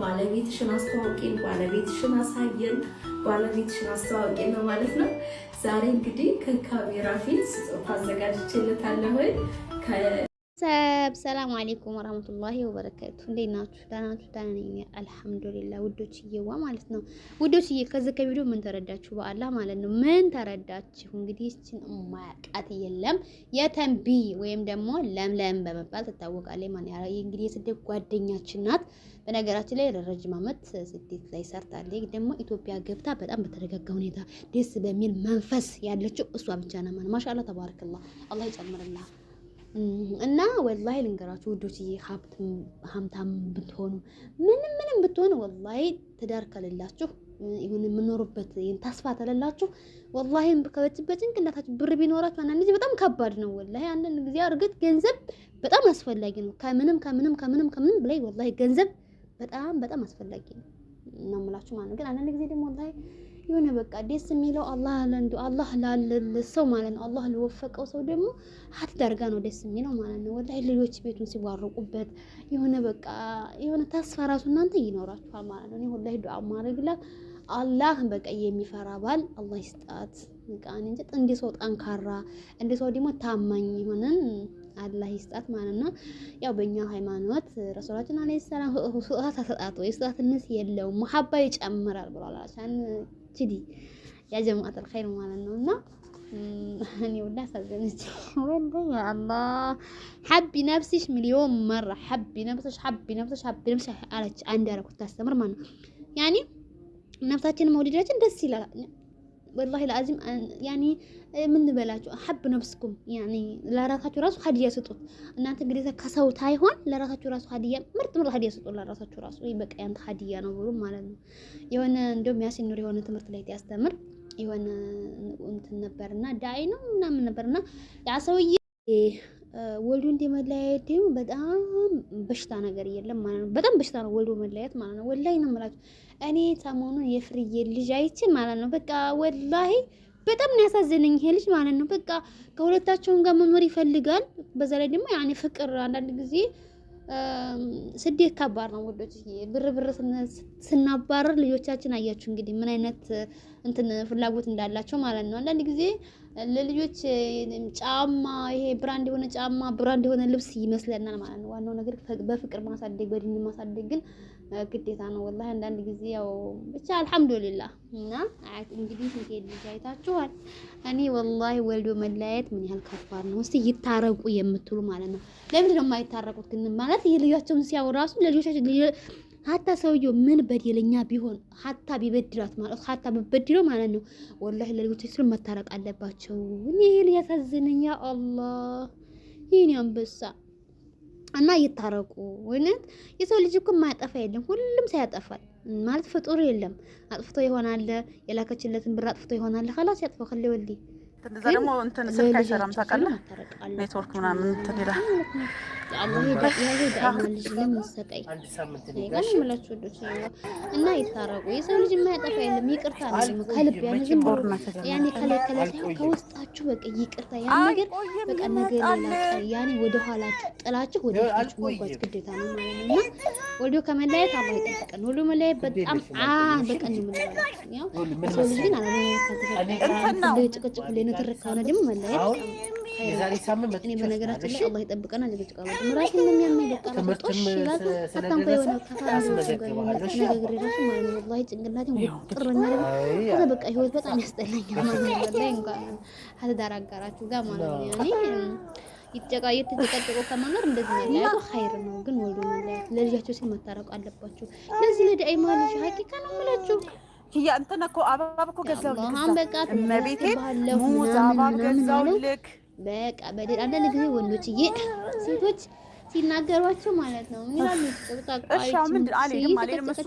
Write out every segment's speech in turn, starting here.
ባለቤትሽን አስተዋውቂን፣ ባለቤትሽን አሳየን፣ ባለቤትሽን አስተዋውቂን ነው ማለት ነው። ዛሬ እንግዲህ ከካሜራ ፊት ስጦታ አዘጋጅቼለታለሁ። ሰላም አለይኩም ወራህመቱላሂ ወበረካቱ። እንዴት ናችሁ? ደህና ናችሁ? ደህና ነኝ አልሐምዱሊላህ። ውዶችዬዋ ማለት ነው። ውዶችዬ ከዚህ ከቪዲዮ ምን ተረዳችሁ? በአላህ ማለት ነው ምን ተረዳችሁ? እንግዲህ እቺን ማያቃት የለም የተንቢ ወይም ደግሞ ለምለም በመባል ትታወቃለች። ማን ያ እንግዲህ የስደት ጓደኛችን ናት። በነገራችን ላይ ለረጅም ዓመት ስደት ላይ ሰርታለች። ደግሞ ኢትዮጵያ ገብታ በጣም በተረጋጋ ሁኔታ ደስ በሚል መንፈስ ያለችው እሷ ብቻ ነው። ማሻአላህ ተባረከላህ፣ አላህ ይጨምርልህ። እና ወላሂ ልንገራችሁ ውዶችዬ ሀብታም ብትሆኑ ምንም ብትሆኑ ወላሂ ትዳር ከሌላችሁ ይሁን የምኖርበት ተስፋ ተለላችሁ ወላሂ በጭንቅላታችሁ ብር ቢኖራችሁ አንዳንድ ጊዜ በጣም ከባድ ነው። ወላሂ አንዳንድ ጊዜ እርግጥ ገንዘብ በጣም አስፈላጊ ነው። ከምንም በላይ ወላሂ ገንዘብ በጣም አስፈላጊ ነው ነው የምላችሁ ማለት ነው። ግን አንዳንድ ጊዜ ደግሞ ወላሂ የሆነ በቃ ደስ የሚለው አላህ ላለሰው ማለት ነው። አላህ ለወፈቀው ሰው ደግሞ አትዳርጋ ነው ደስ የሚለው ማለት ነው። ወላሂ ልጆች ቤቱን ሲዋረቁበት የሆነ በቃ የሆነ ተስፋ ራሱ እናንተ ይኖራችኋል ማለት ነው። እኔ ወላሂ ዱዓ ማድረግላት አላህ በቃ የሚፈራ ባል አላህ ይስጣት። በቃ እንጂ እንደ ሰው ጠንካራ እንደ ሰው ደግሞ ታማኝ የሆነን አላህ ይስጣት ማለት ነው። ያው በእኛ ሃይማኖት ረሱላችን አለይሂ ሰላም ስጦታ ተሰጣጡ የስጦታነት የለውም መሐባ ይጨምራል ብሏል። አሻን ቺዲ ያ ጀማዓት الخير ማለት ነውና እኔ ወዳ ሳዘነች ወንደ ያ አላህ حبي نفسሽ ሚሊዮን መራ حبي نفسሽ አለች አንድ ያረኩት ታስተምር ማለት ነው። ያኒ ነፍሳችን መውደዳችን ደስ ይላል والله العظيم يعني ምን በላችሁ حب نفسكم يعني ለራሳችሁ ራሱ ሀዲያ ስጡት። እናንተ እንግዲህ ከሰው ታይሆን ለራሳችሁ ራሱ ሀዲያ ምርጥ ሀዲያ ስጡት ለራሳችሁ ራሱ ወይ በቃ ያንተ ሀዲያ ነው ብሎ ማለት ነው። የሆነ እንደውም ያሲን ኑር የሆነ ትምህርት ላይ ያስተምር የሆነ እንትን ነበርና ዳይ ነው ምናምን ነበርና ያ ሰውዬ ወልዶ እንደመለያየት በጣም በሽታ ነገር የለም ማለት ነው። በጣም በሽታ ነው ወልዶ መለያየት ማለት ነው። ወላሂ ነው የምላችሁ እኔ ሰሞኑን የፍርዬ ልጅ አይቼ ማለት ነው በቃ ወላሂ በጣም ነው ያሳዘነኝ ይሄ ልጅ ማለት ነው። በቃ ከሁለታቸውም ጋር መኖር ይፈልጋል። በዛ ላይ ደግሞ ያኔ ፍቅር አንዳንድ ጊዜ ስደት ከባድ ነው ወዶች። ብር ስናባረር ልጆቻችን አያችሁ እንግዲህ ምን አይነት እንትን ፍላጎት እንዳላቸው ማለት ነው። አንዳንድ ጊዜ ለልጆች ጫማ ይሄ ብራንድ የሆነ ጫማ ብራንድ የሆነ ልብስ ይመስለናል ማለት ነው። ዋናው ነገር በፍቅር ማሳደግ በዲን ማሳደግ ግን ግዴታ ነው ወላሂ። አንዳንድ ጊዜ ያው ብቻ አልሐምዱሊላህ እና እንግዲህ ይሄ ልጅ አይታችኋል። እኔ ወላሂ ወልዶ መለያየት ምን ያህል ከባድ ነው። እስቲ ይታረቁ የምትሉ ማለት ነው። ለምን ነው የማይታረቁት ግን ማለት የልጆቻቸውን ሲያወራሱ ለልጆቻቸው ሀታ ሰውየው ምን በደለኛ ቢሆን ሀታ ቢበድላት ማለት ሀታ በበድለው ማለት ነው ወላሂ ለልጆቻቸው መታረቅ አለባቸው። እኔ ያሳዝነኝ ያ አላህ ይሄን አንበሳ እና ይታረቁ። ወይነት የሰው ልጅ እኮ ማያጠፋ የለም ሁሉም ሳያጠፋል ማለት ፍጡር የለም። አጥፍቶ ይሆናል የላከችለትን ብር አጥፍቶ ይሆናል خلاص ያጥፋው خلي ወልዲ እንደዛ ደግሞ እንትን ስልክ አይሰራም ታውቃለህ ኔትወርክ ምናምን እንትን ይላል አላህ ይሄዳል ልጅ ለምንሰቀይ አይጋሽ መላችሁ ወዶች እና ይታረቁ። የሰው ልጅ የማያጠፋ የለም ይቅርታ ነው ከልብ ያን ዝም ብሎ ያኔ ከለከለ ከውስጣችሁ በቃ ይቅርታ ያን ነገር በቃ ነገር ሌላ ያኔ ወደ ኋላችሁ ጥላችሁ ወደ ፊታችሁ መጓዝ ግዴታ ነው ማለት ነው። እና ወልዶ ከመለያየት አላህ ይጠብቀን። ወልዶ መለያየት በጣም በቃ ነው ማለት ነው። ሰው ልጅ ግን አላህ ጭቅጭቅ ለነተረካና ደግሞ መለያየት የዛሬ ሳምንት እኔ በነገራችን ላይ አላህ ይጠብቀናል። ለጭቃው ምራሽ እንደሚያመኝ በቃ ተቆጥሽ ይላል አታም ቆይወና ተፋራው ነገር ራሱ ማለት ነው ወላሂ ጭንቅላቴን ወጥረኛ አይደል ከዛ በቃ ህይወት በጣም ያስጠላኛል ማለት ነው። ወላሂ እንኳን አትዳር አጋራችሁ ጋር ማለት ነው ያኔ የተጨቀጨቀው ከመኖር እንደዚህ መለያየቱ ኸይር ነው። ግን ወልዶ መለያየት ለልጃቸው ሲል መታረቅ አለባቸው። ለዚህ ለዳይ ማለት ሀቂቃ ነው የምላችሁ ያ እንትን እኮ አበባ እኮ ገዛው ልክ እመቤቴ ሙዝ አበባ ገዛው ልክ በቃ በደል አንዳንድ ጊዜ ወንዶችዬ ሴቶች ሲናገሯቸው ማለት ነው ሚላሉ ተጣጣቃይ እሺ ምንድን አልሄድም እሱ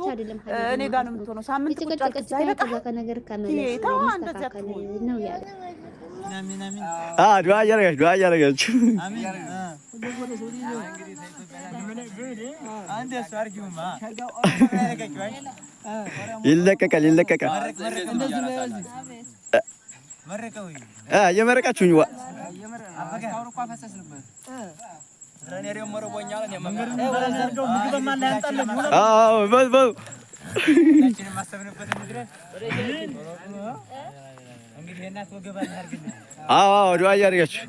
እኔ ጋር ነው የምትሆነው ሳምንት ቁጭ አልኩ አይበቃ ከነገር ከመለስ ማስተካከል ነው ያለው። አሚን ዱዓ እያደረገች አሚን አንዴ ሳርጊውማ ይለቀቃል መረቀው የመረቃችሁኝ ዋ ዱዓ እያደረጋችሁ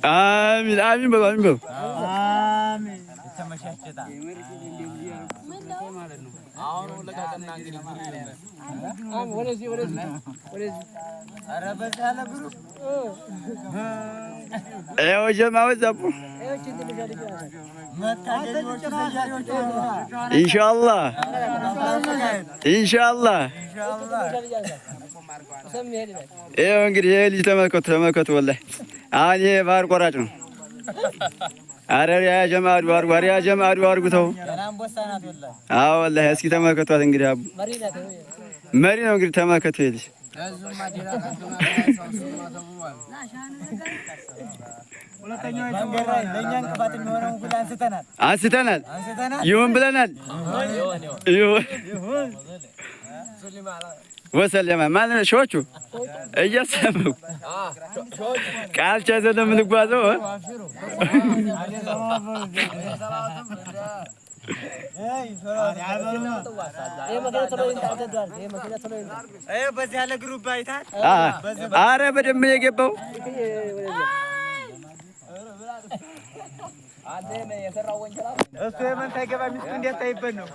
አሚን አሚን በሉ አሚን በሉ ጀማው ዘቡ ኢንሻአላህ ኢንሻአላህ ይኸው እንግዲህ ይሄ ልጅ ተመልከቱ ወላሂ አሁን ይሄ ባህር ቆራጭ ነው። ኧረ ያ ጀማ አድርጉ ተው። አዎ ወላሂ እስኪ ተመልከቷት እንግዲህ አቡ መሪ ነው እንግዲህ ተመልከቱ ይሄ ልጅ አንስተናል ይሁን ብለናል ይሁን ወሰለማ ማለት ሾቹ እያሰሙ ቃል ቻዘለ ምንጓዘው አረ በደንብ የገባው እሱ የመንታ ገባ ሚስቱ እንዴት ታይበት ነው